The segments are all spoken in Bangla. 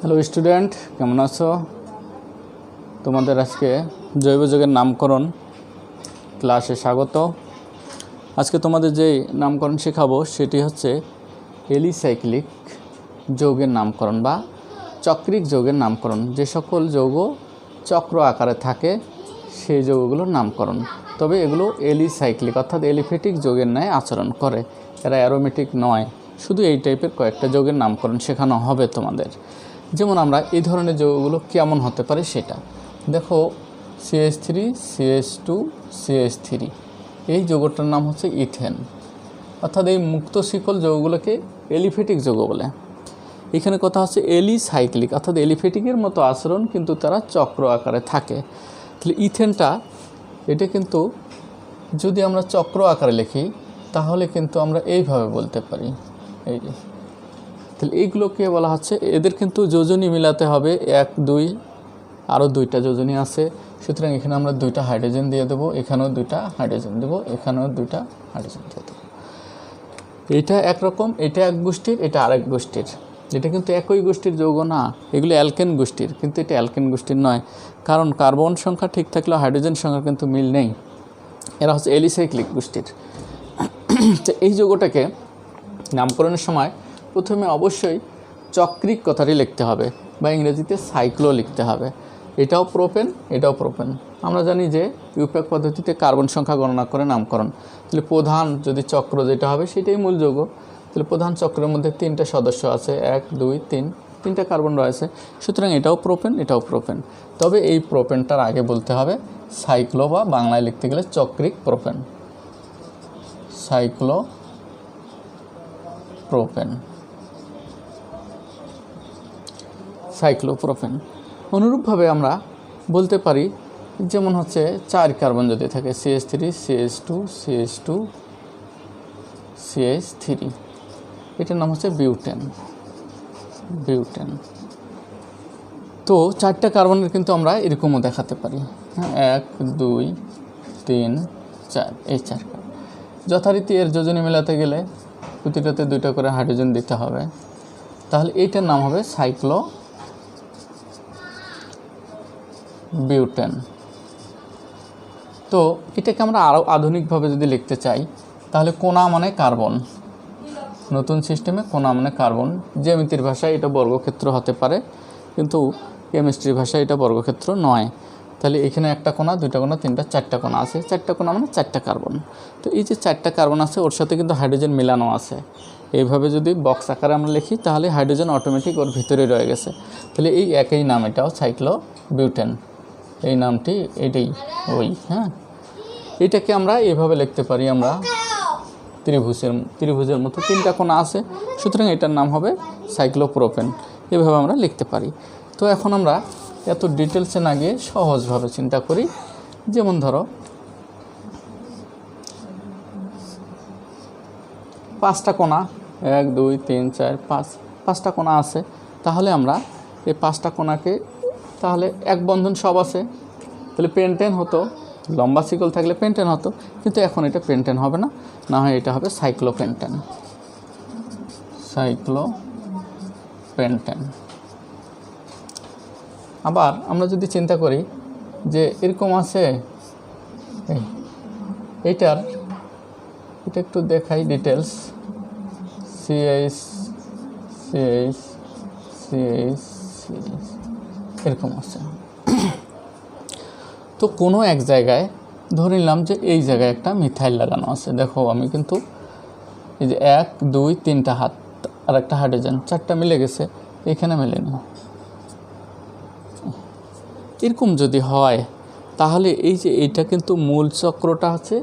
হ্যালো স্টুডেন্ট, কেমন আছো? তোমাদের আজকে জৈব যৌগের নামকরণ ক্লাসে স্বাগত। আজকে তোমাদের যে নামকরণ শেখাবো সেটি হচ্ছে এলিসাইক্লিক যৌগের নামকরণ বা চক্রিক যৌগের নামকরণ। যে সকল যৌগ চক্র আকারে থাকে সেই যৌগগুলোর নামকরণ। তবে এগুলো এলিসাইক্লিক অর্থাৎ এলিফ্যাটিক যৌগের ন্যায় আচরণ করে, এরা অ্যারোমেটিক নয়। শুধু এই টাইপের কয়েকটা যৌগের নামকরণ শেখানো হবে তোমাদের। যেমন আমরা এই ধরনের যৌগগুলো কেমন হতে পারে সেটা দেখো। CH3 CH2 CH3 এই যৌগটার নাম হচ্ছে ইথেন। অর্থাৎ এই মুক্ত শিকল যৌগগুলোকে এলিফ্যাটিক যৌগ বলে। এখানে কথা হচ্ছে এলিসাইক্লিক অর্থাৎ এলিফ্যাটিকের মতো আচরণ, কিন্তু তারা চক্র আকারে থাকে। তাহলে ইথেনটা এটা কিন্তু যদি আমরা চক্র আকারে লিখি তাহলে কিন্তু আমরা এইভাবে বলতে পারি, এই যে। তাহলে এইগুলোকে বলা হচ্ছে, এদের কিন্তু যোজনী মিলাতে হবে 1 2, আরও 2টা যোজনী আছে। সুতরাং এখানে আমরা 2টা হাইড্রোজেন দিয়ে দেবো, এখানেও 2টা হাইড্রোজেন দেবো, এখানেও 2টা হাইড্রোজেন দিয়ে দেবো। এটা একরকম, এটা এক গোষ্ঠীর, এটা আরেক গোষ্ঠীর। এটা কিন্তু একই গোষ্ঠীর যৌগ না, এগুলো অ্যালকেন গোষ্ঠীর, কিন্তু এটা অ্যালকেন গোষ্ঠীর নয়। কারণ কার্বন সংখ্যা ঠিক থাকলেও হাইড্রোজেন সংখ্যা কিন্তু মিল নেই। এরা হচ্ছে এলিসাইক্লিক গোষ্ঠীর। তো এই যৌগটাকে নামকরণের সময় প্রথমে অবশ্যই চক্রিক কথাটি লিখতে হবে বা ইংরেজিতে সাইক্লো লিখতে হবে। এটাও প্রোপেন, এটাও প্রোপেন। আমরা জানি যে ইউপ্যাক পদ্ধতিতে কার্বন সংখ্যা গণনা করে নামকরণ। তাহলে প্রধান যদি চক্র যেটা হবে সেটাই মূল যৌগ। তাহলে প্রধান চক্রের মধ্যে 3টা সদস্য আছে, 1 2 3, 3টা কার্বন রয়েছে। সুতরাং এটাও প্রোপেন, এটাও প্রোপেন। তবে এই প্রোপেনটার আগে বলতে হবে সাইক্লো, বা বাংলায় লিখতে গেলে চক্রিক প্রোপেন, সাইক্লো প্রোপেন, সাইক্লোপ্রোপেন। অনুরূপভাবে আমরা বলতে পারি, যেমন হচ্ছে 4 কার্বন যদি থাকে, CH3 CH2 CH2 CH3, এটার নাম হচ্ছে বিউটেন, বিউটেন। তো 4টা কার্বনের কিন্তু আমরা এরকমও দেখাতে পারি, 1 2 3 4, এই 4 কার্বন। যথারীতি এর যোজনী মেলাতে গেলে প্রতিটাতে 2টা করে হাইড্রোজেন দিতে হবে। তাহলে এইটার নাম হবে সাইক্লো বিউটেন। তো এটাকে আমরা আরও আধুনিকভাবে যদি লিখতে চাই তাহলে কোনা মানে কার্বন। নতুন সিস্টেমে কোনা মানে কার্বন। জ্যামিতির ভাষায় এটা বর্গক্ষেত্র হতে পারে, কিন্তু কেমিস্ট্রির ভাষায় এটা বর্গক্ষেত্র নয়। তাহলে এখানে 1টা কোনা, 2টা কোনা, 3টা 4টা কোনা আছে। 4টা কোনা মানে 4টা কার্বন। তো এই যে 4টা কার্বন আছে, ওর সাথে কিন্তু হাইড্রোজেন মিলানো আছে। এইভাবে যদি বক্স আকারে আমরা লিখি তাহলে হাইড্রোজেন অটোমেটিক ওর ভিতরে রয়ে গেছে। তাহলে এই একই নাম, এটাও সাইক্লো বিউটেন। এই নামটি এটাই ওই, এটাকে আমরা এভাবে লিখতে পারি, আমরা ত্রিভুজের মতো 3টা কোণা আছে। সুতরাং এটার নাম হবে সাইক্লোপ্রোপেন। এভাবে আমরা লিখতে পারি। তো এখন আমরা এত ডিটেলসে না গিয়ে সহজভাবে চিন্তা করি। যেমন ধরো 5টা কোণা, 1 2 3 4 5, 5টা কোণা আছে। তাহলে আমরা এই 5টা কোণাকে, তাহলে এক বন্ধন সব আছে, তাহলে পেন্টেন হতো। লম্বা শিকল থাকলে পেন্টেন হতো, কিন্তু এখন এটা পেন্টেন হবে না, না হয় এটা হবে সাইক্লোপেন্টেন, সাইক্লোপেন্টেন। আবার আমরা যদি চিন্তা করি যে এরকম আছে, এটা একটু দেখাই details, CH CH CH CH এরকম আছে। তো কোনো এক জায়গায় ধরে নিলাম যে এই জায়গায় একটা মিথাইল লাগানো আছে। দেখো আমি কিন্তু এই যে 1 2 3টা হাত আর একটা হাইড্রোজেন, 4টা মিলে গেছে, এখানে মেলেনি। এরকম যদি হয় তাহলে এই যে এইটা কিন্তু মূল চক্রটা হচ্ছে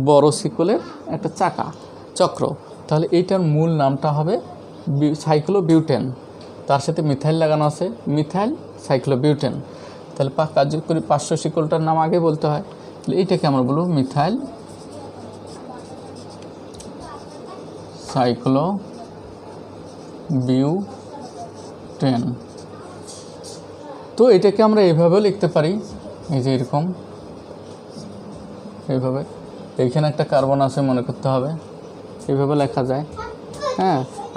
বড় শিকলের একটা চক্র। তাহলে এইটার মূল নামটা হবে সাইক্লোবিউটেন। তার সাথে মিথাইল লাগানো আছে, মিথাইল সাইক্লোবিউটেন। তাহলে কার্যকরী 500 শিকলটার নাম আগে বলতে হয়। তাহলে এইটাকে আমরা বলবো মিথাইল সাইক্লোবিউটেন। তো এটাকে আমরা এইভাবেও লিখতে পারি, এই যে এরকম, এইভাবে। এইখানে একটা কার্বন আছে মনে করতে হবে, এইভাবে লেখা যায়।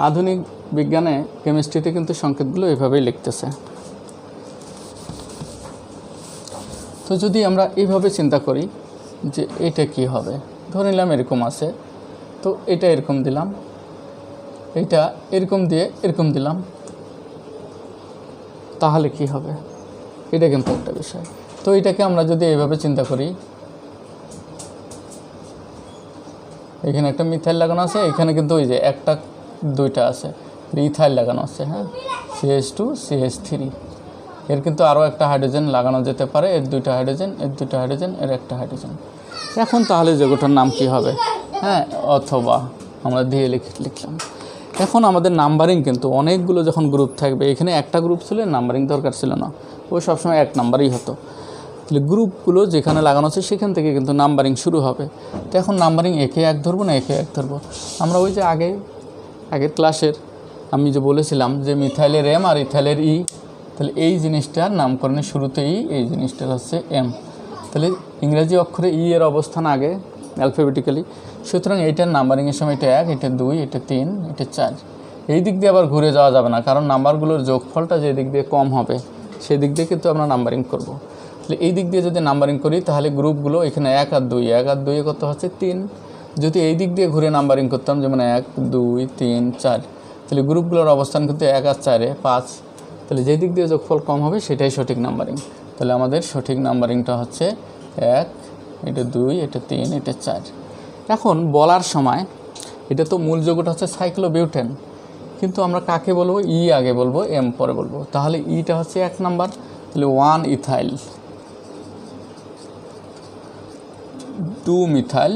আধুনিক বিজ্ঞানে কেমিস্ট্রিতে কিন্তু সংকেতগুলো এভাবেই লিখতেছে। তো যদি আমরা এইভাবে চিন্তা করি যে এটা কি হবে, ধরে নিলাম এরকম আছে, তো এটা এরকম দিলাম, এটা এরকম দিয়ে এরকম দিলাম, তাহলে কি হবে? এটা কিন্তু একটা বিষয়। তো এটাকে আমরা যদি এইভাবে চিন্তা করি, এখানে একটা মিথাইল লাগানো আছে, এখানে কিন্তু ওই যে একটা দুইটা আছে, ইথাইল লাগানো আছে, হ্যাঁ, CH2 CH3, এর কিন্তু আরও একটা হাইড্রোজেন লাগানো যেতে পারে, এর দুইটা হাইড্রোজেন, এর দুইটা হাইড্রোজেন, এর একটা হাইড্রোজেন। এখন তাহলে যৌগটার নাম কি হবে? হ্যাঁ, অথবা আমরা দিয়ে লিখলাম। এখন আমাদের নাম্বারিং কিন্তু অনেকগুলো যখন গ্রুপ থাকবে, এখানে একটা গ্রুপ ছিল, নাম্বারিং দরকার ছিল না, ওই সবসময় এক নাম্বারই হতো। তাহলে গ্রুপগুলো যেখানে লাগানো আছে সেখান থেকে কিন্তু নাম্বারিং শুরু হবে। তো এখন নাম্বারিং একে এক ধরবো না একে এক ধরবো? আমরা ওই যে আগের ক্লাসের আমি যে বলেছিলাম যে মিথাইলের M আর ইথাইলের E, তাহলে এই জিনিসটার নামকরণের শুরুতেই এই জিনিসটার হচ্ছে M, তাহলে ইংরেজি অক্ষরে E এর অবস্থান আগে অ্যালফাবেটিক্যালি, সুতরাং এইটার নাম্বারিংয়ের সময় এটা 1, এটা 2, এটা 3, এটা 4। এই দিক দিয়ে আবার ঘুরে যাওয়া যাবে না, কারণ নাম্বারগুলোর যোগফলটা যে দিক দিয়ে কম হবে সেই দিক দিয়ে কিন্তু আমরা নাম্বারিং করব। তাহলে এই দিক দিয়ে যদি নাম্বারিং করি তাহলে গ্রুপগুলো এখানে 1 আর 2, 1 আর 2 কত হচ্ছে 3। যদি এই দিক দিয়ে ঘুরে নাম্বারিং করতাম, যেমন 1 2 3 4, তাহলে গ্রুপগুলোর অবস্থান কিন্তু 1 আর 4 5, তাহলে যে দিক দিয়ে যোগফল কম হবে সেটাই সঠিক নাম্বারিং। তাহলে আমাদের সঠিক নাম্বারিংটা হচ্ছে 1, এটা 2, এটা 3, এটা 4। এখন বলার সময় এটা তো মূল যৌগটা হচ্ছে সাইক্লোবিউটেন, কিন্তু আমরা কাকে বলবো? E আগে বলবো, M পরে বলবো। তাহলে Eটা হচ্ছে 1 নাম্বার, তাহলে 1 ইথাইল, 2 মিথাইল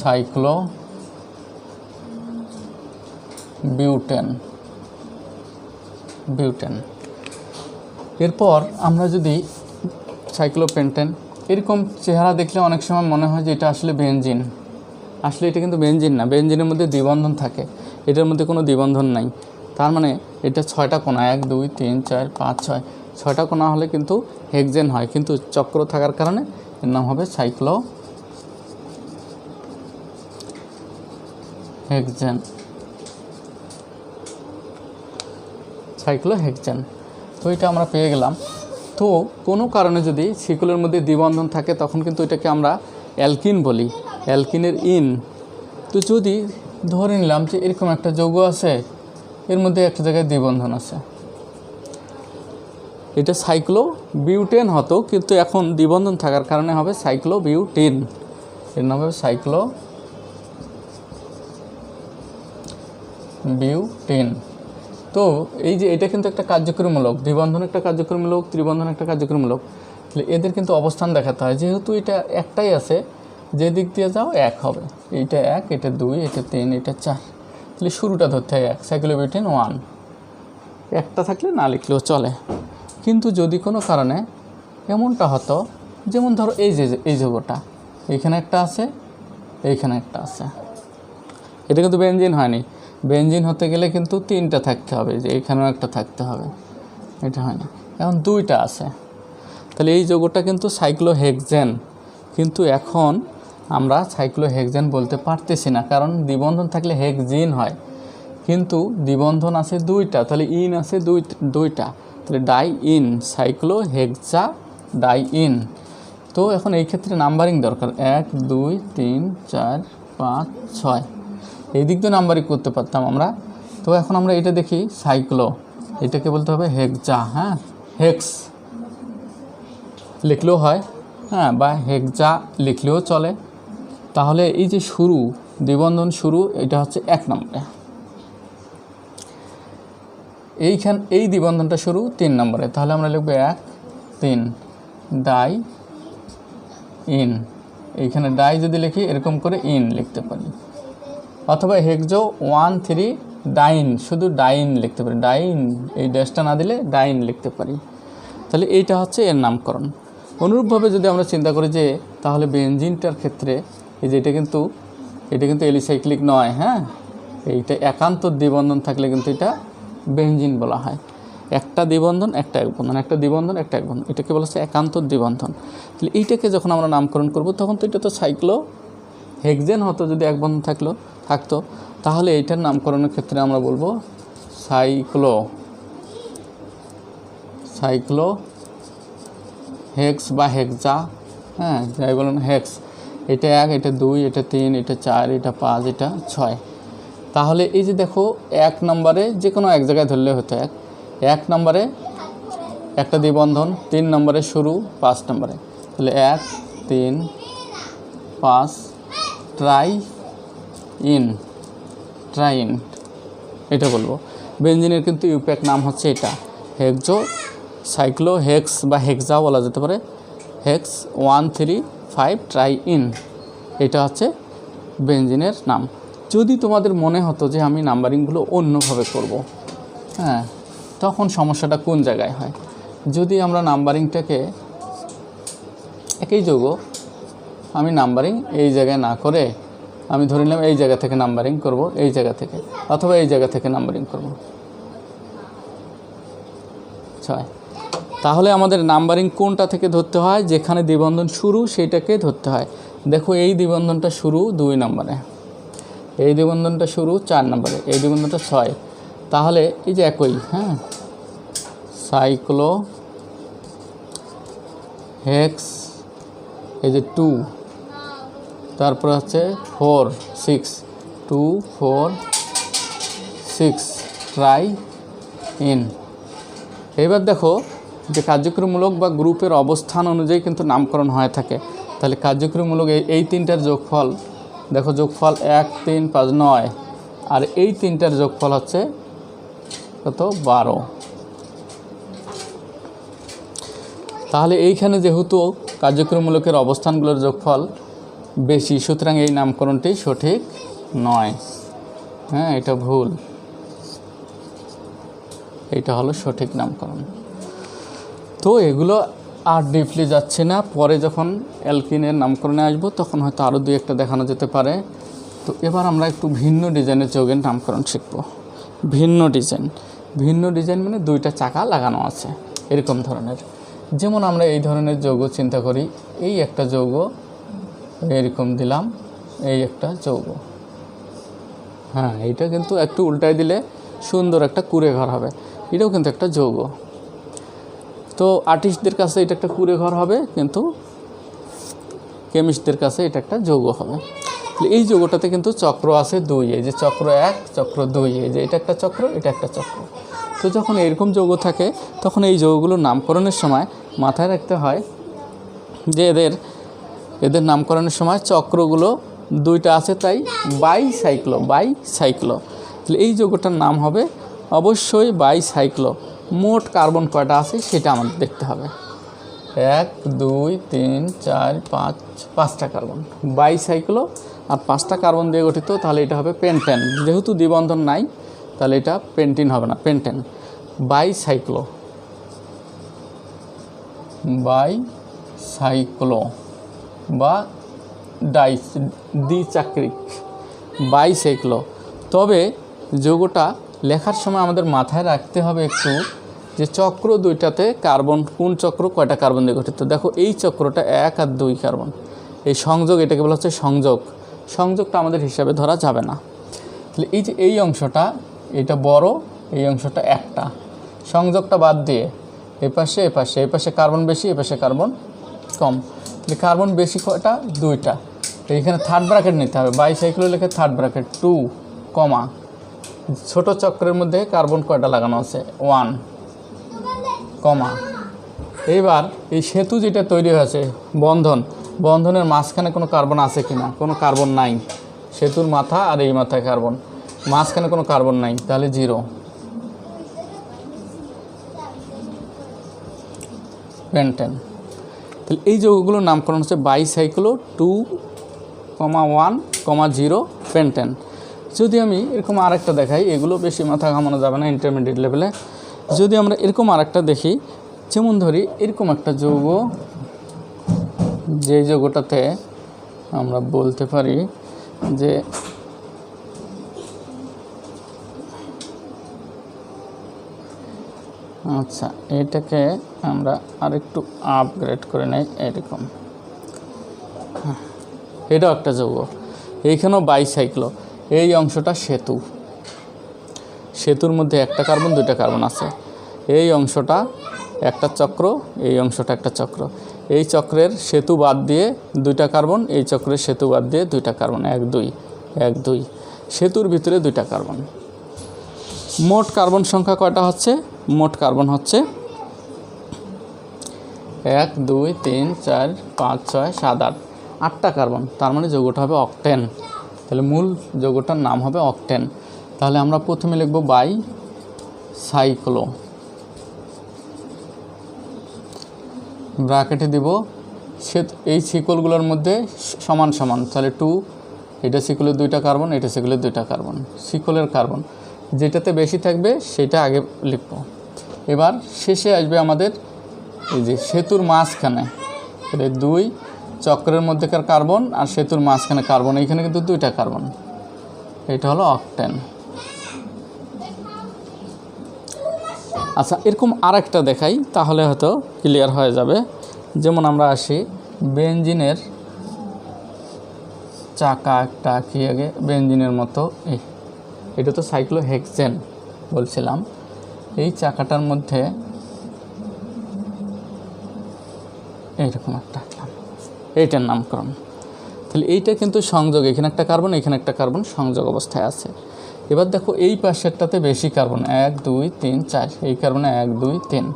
সাইক্লোবিউটেন। এরপর আমরা যদি সাইক্লোপেন্টেন, এরকম চেহারা দেখলে অনেক সময় মনে হয় যে এটা আসলে বেনজিন। আসলে এটা কিন্তু বেনজিন না, বেনজিনের মধ্যে দ্বিবন্ধন থাকে, এটার মধ্যে কোনো দ্বিবন্ধন নাই। তার মানে এটা 6টা কোণা, 1 2 3 4 5 6, 6টা কোণা হলে কিন্তু হেক্সেন হয়, কিন্তু চক্র থাকার কারণে এর নাম হবে সাইক্লোহেক্সেন। তো এটা আমরা পেয়ে গেলাম। তো কোনো কারণে যদি শিকলের মধ্যে দ্বিবন্ধন থাকে তখন কিন্তু এটাকে আমরা অ্যালকিন বলি, অ্যালকিনের ইন। তো যদি ধরে নিলাম যে এরকম একটা যৌগ আছে, এর মধ্যে একটা জায়গায় দ্বিবন্ধন আছে, এটা সাইক্লোবিউটেন হতো, কিন্তু এখন দ্বিবন্ধন থাকার কারণে হবে সাইক্লোবিউটেন, এর নাম হবে সাইক্লোবিউটেন। তো এই যে এটা কিন্তু একটা কার্যকরীমূলক, দ্বিবন্ধন একটা কার্যকরীমূলক, ত্রিবন্ধন একটা কার্যকরীমূলক, তাহলে এদের কিন্তু অবস্থান দেখাতে হয়। যেহেতু এটা একটাই আছে, যে দিক দিয়ে যাও 1 হবে, এইটা 1, এটা 2, এটা 3, এটা 4, তাহলে শুরুটা ধরতে হয় 1, সাইক্লোবিউটেন 1। একটা থাকলে না লিখলেও চলে। কিন্তু যদি কোনো কারণে এমনটা হতো, যেমন ধরো এই যৌগটা এইখানে একটা আছে, এইখানে একটা আছে, এটা কিন্তু বেনজিন হয়নি। বেনজিন হতে গেলে কিন্তু 3টা থাকতে হবে, যে এখানেও একটা থাকতে হবে, এটা হয়নি। এখন 2টা আছে, তাহলে এই যৌগটা কিন্তু সাইক্লোহেক্সেন। কিন্তু এখন আমরা সাইক্লোহেক্সেন বলতে পারতেছি না, কারণ দ্বিবন্ধন থাকলে হেক্সিন হয়, কিন্তু দ্বিবন্ধন আছে 2টা, তাহলে ইন আছে 2টা, তাহলে ডাই ইন, সাইক্লোহেক্সা ডাই ইন। তো এখন এই ক্ষেত্রে নাম্বারিং দরকার, 1 2 3 4 5 6, এই দিক দিয়ে নাম্বারিং করতে পারতাম আমরা। তো এখন আমরা এটা দেখি সাইক্লো, এটাকে বলতে হবে হেক্সা, হ্যাঁ, হেক্স লিখলেও হয়, হ্যাঁ, বা হেক্সা লিখলেও চলে। তাহলে এই যে শুরু, দ্বিবন্ধন শুরু, এটা হচ্ছে 1 নম্বরে, এই দ্বিবন্ধনটা শুরু 3 নম্বরে, তাহলে আমরা লিখব 1 3 ডাই ইন। এইখানে ডাই যদি লিখি এরকম করে ইন লিখতে পারি, অথবা হেক্সো 1 3 ডাইন, শুধু ডাইন লিখতে পারি, ডাইন, এই ড্যাশটা না দিলে ডাইন লিখতে পারি। তাহলে এইটা হচ্ছে এর নামকরণ। অনুরূপভাবে যদি আমরা চিন্তা করি যে তাহলে বেনজিনটার ক্ষেত্রে এই যে এটা কিন্তু এলিসাইক্লিক নয়, হ্যাঁ, এইটা একান্ত দ্বিবন্ধন থাকলে কিন্তু এটা বেনজিন বলা হয়। একটা দ্বিবন্ধন একটা একবন্ধন, একটা দ্বিবন্ধন একটা একবন্ধন, এটাকে বলা হচ্ছে একান্ত দ্বিবন্ধন। তাহলে এইটাকে যখন আমরা নামকরণ করব তখন তো এটা তো হেক্সেন হতো যদি এক বন্ধন থাকতো তাহলে এইটার নামকরণের ক্ষেত্রে আমরা বলবো সাইক্লো হেক্স বা হেক্সা, হ্যাঁ যাই বলুন হেক্স। এটা 1, এটা 2, এটা 3, এটা 4, এটা 5, এটা 6। তাহলে এই যে দেখো 1 নম্বরে যে কোনো এক জায়গায় ধরলে হতো 1 নম্বরে একটা দ্বিবন্ধন, 3 নম্বরে শুরু, 5 নম্বরে, তাহলে 1 3 5 ট্রাইইন এটা বলবো। বেনজিনের কিন্তু ইউপ্যাক নাম হচ্ছে এটা হেক্সো সাইক্লো হেক্স বা হেক্সা বলা যেতে পারে, হেক্স 1 3 5 ট্রাইইন, এটা হচ্ছে বেনজিনের নাম। যদি তোমাদের মনে হতো যে আমি নাম্বারিংগুলো অন্যভাবে করব, হ্যাঁ তখন সমস্যাটা কোন জায়গায় হয়? যদি আমরা নাম্বারিংটাকে একই যৌগ আমি নাম্বারিং এই জায়গায় না করে আমি ধরে নিলাম এই জায়গা থেকে নাম্বারিং করব, এই জায়গা থেকে, অথবা এই জায়গা থেকে নাম্বারিং করব 6, তাহলে আমাদের নাম্বারিং কোনটা থেকে ধরতে হয়? যেখানে দ্বিবন্ধন শুরু সেইটাকে ধরতে হয়। দেখো এই দ্বিবন্ধনটা শুরু 2 নম্বরে, এই দ্বিবন্ধনটা শুরু 4 নম্বরে, এই দ্বিবন্ধনটা 6, তাহলে এই যে একই, হ্যাঁ সাইক্লো হেক্স, এই যে 2, তারপর হচ্ছে 4 6 2 4 6 ট্রাইইন। এবার দেখো যে কার্যক্রমমূলক বা গ্রুপের অবস্থান অনুযায়ী কিন্তু নামকরণ হয়ে থাকে। তাহলে কার্যক্রমমূলক এই 3টার যোগফল দেখো, যোগফল 1 3 5 9, আর এই 3টার যোগফল হচ্ছে কত 12। তাহলে এইখানে যেহেতু কার্যক্রমমূলকের অবস্থানগুলোর যোগফল বেশি, সুতরাং এই নামকরণটি সঠিক নয়, হ্যাঁ এটা ভুল, এটা হলো সঠিক নামকরণ। তো এগুলো আর ডিপলি যাচ্ছে না, পরে যখন অ্যালকিনের নামকরণে আসবো তখন হয়তো আরও 2-1টা দেখানো যেতে পারে। তো এবার আমরা একটু ভিন্ন ডিজাইনের যৌগের নামকরণ শিখব। ভিন্ন ডিজাইন মানে 2টা চাকা লাগানো আছে এরকম ধরনের। যেমন আমরা এই ধরনের যৌগ চিন্তা করি, এই একটা যৌগ এরকম দিলাম, এই একটা যৌগ, হ্যাঁ এইটা কিন্তু একটু উল্টায় দিলে সুন্দর একটা কুঁড়ে ঘর হবে, এটাও কিন্তু একটা যৌগ। তো আর্টিস্টদের কাছে এটা একটা কুঁড়ে ঘর হবে, কিন্তু কেমিস্টদের কাছে এটা একটা যৌগ হবে। এই যৌগটাতে কিন্তু চক্র আছে 2, এই যে চক্র 1 চক্র 2, এই যে এটা একটা চক্র, এটা একটা চক্র। তো যখন এরকম যৌগ থাকে তখন এই যৌগগুলোর নামকরণের সময় মাথায় রাখতে হয় যে এদের নামকরণের সময় চক্রগুলো 2টা আছে, তাই বাইসাইক্লো। তাহলে এই যৌগটার নাম হবে অবশ্যই বাইসাইক্লো। মোট কার্বন কয়টা আছে সেটা আমাদের দেখতে হবে, 1 2 3 4 5, 5টা কার্বন বাইসাইক্লো, আর 5টা কার্বন দিয়ে গঠিত, তাহলে এটা হবে পেন্টেন। যেহেতু দ্বিবন্ধন নাই তাহলে এটা পেন্টিন হবে না, পেন্টেন। বাইসাইক্লো বা দ্বিচাক্রিক বাইসাইক্লো। তবে যৌগটা লেখার সময় আমাদের মাথায় রাখতে হবে একটু যে চক্র 2টাতে কার্বন, কোন চক্র কয়টা কার্বন দিয়ে গঠিত। দেখো এই চক্রটা 1 আর 2 কার্বন, এই সংযোগ, এটাকে বলা হচ্ছে সংযোগটা আমাদের হিসাবে ধরা যাবে না। তাহলে এই যে এই অংশটা এটা বড়, এই অংশটা একটা, সংযোগটা বাদ দিয়ে এপাশে কার্বন বেশি, এপাশে কার্বন কম। তাহলে কার্বন বেশি কয়টা? 2টা। এইখানে থার্ড ব্র্যাকেট নিতে হবে, বাইসাইক্লো লিখে থার্ড ব্র্যাকেট 2, কমা, ছোট চক্রের মধ্যে কার্বন কয়টা লাগানো আছে 1, কমা। এইবার এই সেতু যেটা তৈরি হয়েছে বন্ধনের মাঝখানে কোনো কার্বন আছে কিনা? কোনো কার্বন নাই। সেতুর মাথা আর এই মাথায় কার্বন, মাঝখানে কোনো কার্বন নাই, তাহলে 0। পেন্টেন। তাহলে এই যৌগগুলোর নামকরণ হচ্ছে বাইসাইক্লো 2, 1, 0 পেন্টেন। যদি আমি এরকম আরেকটা দেখাই, এগুলো বেশি মাথা ঘামানো যাবে না ইন্টারমিডিয়েট লেভেলে। যদি আমরা এরকম আরেকটা দেখি, যেমন ধরি এরকম একটা যৌগ, যে যৌগটাতে আমরা বলতে পারি যে আচ্ছা এটাকে আমরা আরেকটু আপগ্রেড করে নেই, এরকম, এটাও একটা যৌগ। এইখানেও বাইসাইক্লো, এই অংশটা সেতু, সেতুর মধ্যে একটা কার্বন দুইটা কার্বন আছে। এই অংশটা একটা চক্র, এই অংশটা একটা চক্র। এই চক্রের সেতু বাদ দিয়ে দুইটা কার্বন, এই চক্রের সেতু বাদ দিয়ে দুইটা কার্বন, 1 2 1 2, সেতুর ভিতরে দুইটা কার্বন। মোট কার্বন সংখ্যা কয়টা হচ্ছে? মোট কার্বন হচ্ছে 1 2 3 4 5 6 7 8, 8টা কার্বন। তার মানে যৌগটা হবে অকটেন। তাহলে মূল যৌগটার নাম হবে অকটেন। তাহলে আমরা প্রথমে লিখব বাইসাইক্লো, ব্র্যাকেটে দিব এই শিকলগুলোর মধ্যে সমান সমান, তাহলে 2, এটা শিকলের দুইটা কার্বন, এটা শিকলের দুইটা কার্বন, শিকলের কার্বন যেটাতে বেশি থাকবে সেটা আগে লিখব। এবার শেষে আসবে আমাদের এই যে সেতুর মাঝখানে, তাহলে 2 চক্রের মধ্যেকার কার্বন আর সেতুর মাঝখানে কার্বন, এইখানে কিন্তু দুইটা কার্বন, এটা হলো অকটেন। আচ্ছা, এরকম আরেকটা দেখাই তাহলে হয়তো ক্লিয়ার হয়ে যাবে। যেমন আমরা আসি বেনজিনের চাকা একটা, কি আগে বেনজিনের মতো, এটা তো সাইক্লোহেক্সেন বলছিলাম। এই চাকাটার মধ্যে এইরকম একটা, এইটার নামকরণ। তাহলে এইটা কিন্তু সংযোগ, এখানে একটা কার্বন এখানে একটা কার্বন সংযোগ অবস্থায় আছে। এবার দেখো এই পাশেরটাতে বেশি কার্বন, 1 2 3 4, এই কার্বনে 1 2 3,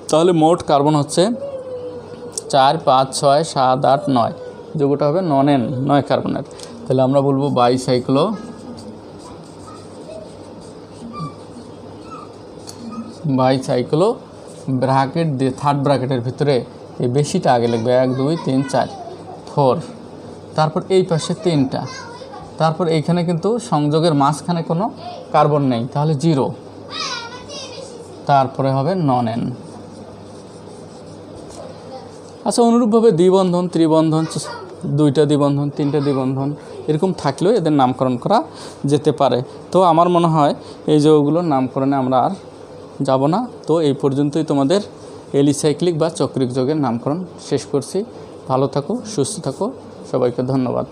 তাহলে মোট কার্বন হচ্ছে 4 5 6 7 8 9, যৌগটা হবে ননেন, 9 কার্বনের। তাহলে আমরা বলবো বাইসাইক্লো, বাইসাইক্লো ব্র্যাকেট দিয়ে থার্ড ব্র্যাকেটের ভিতরে এই বেশিটা আগে লিখবে, 1 2 3 4 4, তারপর এই পাশে 3টা, তারপর এইখানে কিন্তু সংযোগের মাঝখানে কোনো কার্বন নেই, তাহলে 0, তারপরে হবে ননেন। আচ্ছা, অনুরূপভাবে দ্বিবন্ধন, ত্রিবন্ধন, 2টা দ্বিবন্ধন, 3টা দ্বিবন্ধন এরকম থাকলেও এদের নামকরণ করা যেতে পারে। তো আমার মনে হয় এই যৌগগুলোর নামকরণে আমরা আর যাব না। তো এই পর্যন্তই তোমাদের এলিসাইক্লিক বা চক্রিক যৌগের নামকরণ শেষ করছি। ভালো থাকো, সুস্থ থাকো, সবাইকে ধন্যবাদ।